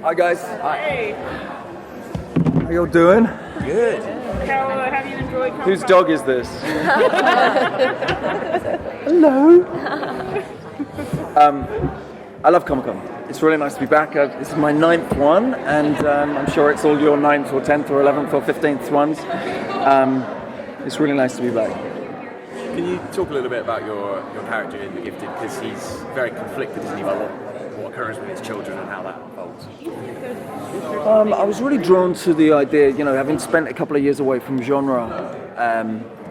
Hi guys. Hey, How y'all doing? Good. how have you enjoyed Comic-Con? Whose dog is this? Hello. I love Comic-Con. It's really nice to be back. This is my 9th one, and I'm sure it's all your 9th or 10th or 11th or 15th ones. It's really nice to be back. Can you talk a little bit about your character in The Gifted? Because he's very conflicted, isn't he, about what occurs with his children and how that unfolds. I was really drawn to the idea, having spent a couple of years away from genre,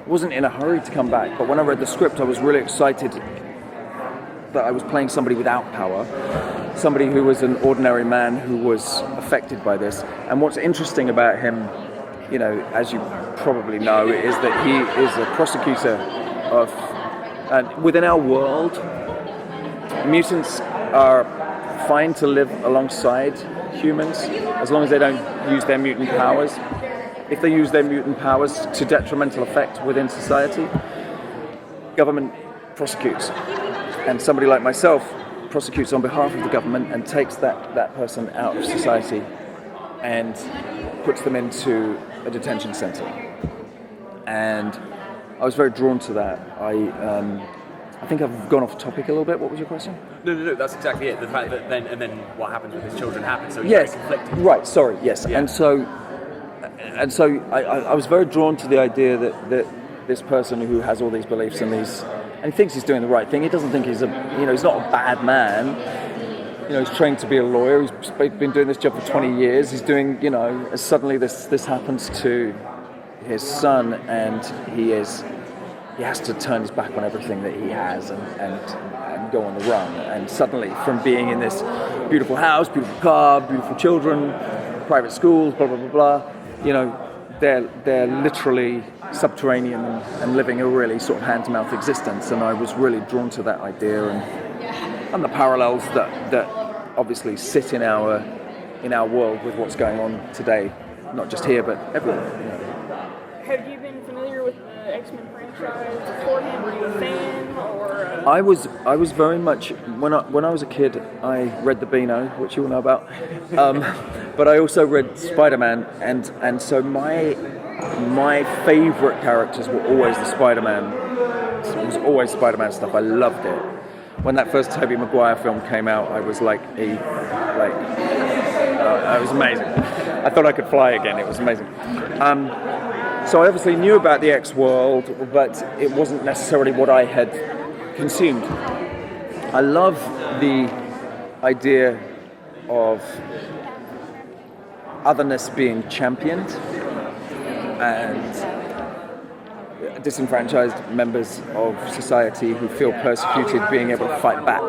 wasn't in a hurry to come back, but when I read the script I was really excited that I was playing somebody without power, somebody who was an ordinary man who was affected by this. And what's interesting about him, as you probably know, is that he is a prosecutor of, within our world, mutants are fine to live alongside humans as long as they don't use their mutant powers. If they use their mutant powers to detrimental effect within society, government prosecutes. And somebody like myself prosecutes on behalf of the government and takes that person out of society and puts them into a detention center. And I was very drawn to that. I think I've gone off topic a little bit. What was your question? No, that's exactly it. The fact that then what happens with his children happens, so he's Yes, very conflicted. right, sorry, yes. Yeah. And so I was very drawn to the idea that this person who has all these beliefs and he thinks he's doing the right thing. He doesn't think he's he's not a bad man. He's trained to be a lawyer. He's been doing this job for 20 years. He's doing, suddenly this happens to his son, and he has to turn his back on everything that he has and go on the run. And suddenly, from being in this beautiful house, beautiful car, beautiful children, private schools, blah blah blah blah, they're literally subterranean and living a really sort of hand-to-mouth existence. And I was really drawn to that idea and the parallels that obviously sit in our world with what's going on today, not just here but everywhere. Have you been familiar with the X-Men franchise beforehand? Were you a fan, or? I was very much when I was a kid. I read the Beano, which you all know about, but I also read SpiderMan, and so my favourite characters were always the Spider-Man. It was always Spider-Man stuff. I loved it. When that first Tobey Maguire film came out, I was it was amazing. I thought I could fly again. It was amazing. So I obviously knew about the X world, but it wasn't necessarily what I had consumed. I love the idea of otherness being championed and disenfranchised members of society who feel persecuted being able to fight back.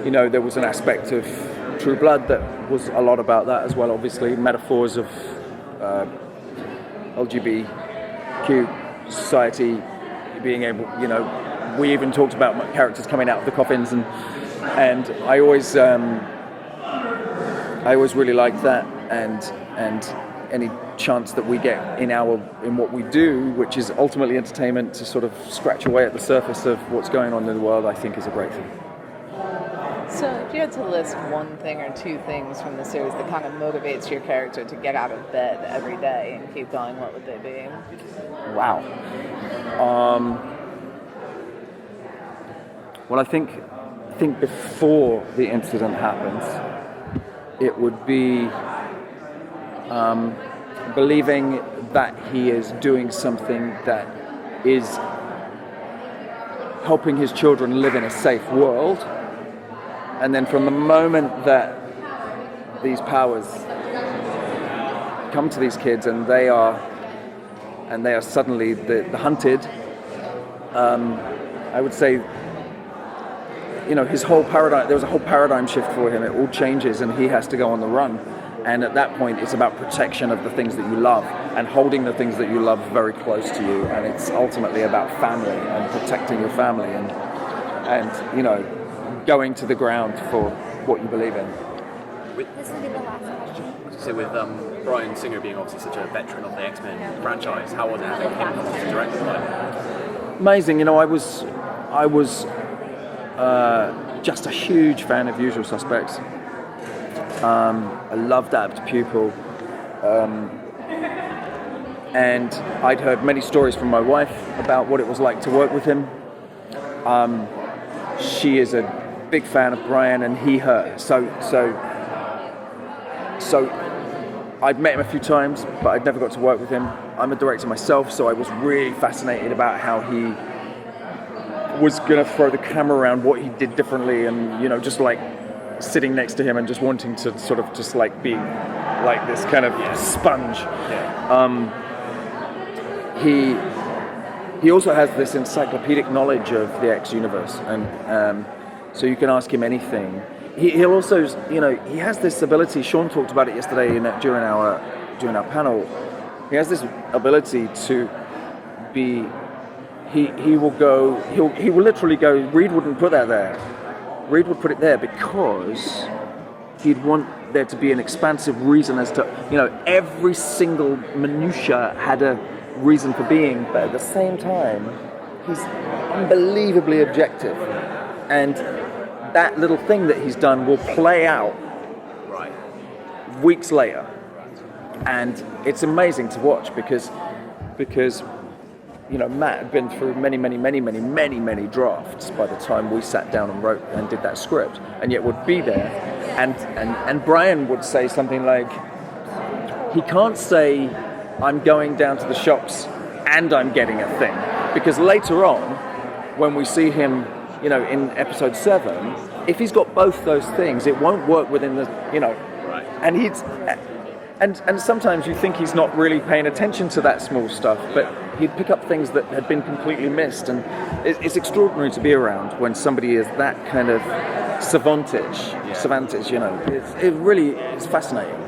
There was an aspect of True Blood that was a lot about that as well. Obviously, metaphors of LGBTQ society being able, we even talked about characters coming out of the coffins, and I always really liked that, and any chance that we get in what we do, which is ultimately entertainment, to sort of scratch away at the surface of what's going on in the world, I think is a great thing. So if you had to list one thing or two things from the series that kind of motivates your character to get out of bed every day and keep going, what would they be? Wow. Well, I think before the incident happens, it would be believing that he is doing something that is helping his children live in a safe world. And then from the moment that these powers come to these kids and they are suddenly the hunted, I would say, his whole paradigm, there was a whole paradigm shift for him. It all changes and he has to go on the run. And at that point, it's about protection of the things that you love and holding the things that you love very close to you. And it's ultimately about family and protecting your family and going to the ground for what you believe in. This will be the last question. So with Bryan Singer being obviously such a veteran of the X-Men franchise, how was it having him come on to direct it? Amazing. I was just a huge fan of Usual Suspects. I loved Apt Pupil. And I'd heard many stories from my wife about what it was like to work with him. She is a big fan of Bryan, and he her. So I'd met him a few times, but I'd never got to work with him. I'm a director myself, so I was really fascinated about how he was going to throw the camera around, what he did differently, and just like sitting next to him and just wanting to sort of just like be like this kind of sponge. He also has this encyclopedic knowledge of the X universe, and so you can ask him anything. He'll also, he has this ability. Sean talked about it yesterday during our panel. He has this ability to be. He will literally go. Reed wouldn't put that there. Reed would put it there because he'd want there to be an expansive reason as to, every single minutia had a reason for being, but at the same time, he's unbelievably objective, and that little thing that he's done will play out weeks later, and it's amazing to watch because Matt had been through many drafts by the time we sat down and wrote and did that script, and yet would be there, and Bryan would say something like, he can't say, I'm going down to the shops and I'm getting a thing, because later on, when we see him, in episode 7, if he's got both those things, it won't work within the, and and sometimes you think he's not really paying attention to that small stuff, but he'd pick up things that had been completely missed, and it's extraordinary to be around when somebody is that kind of savantage, it really is fascinating.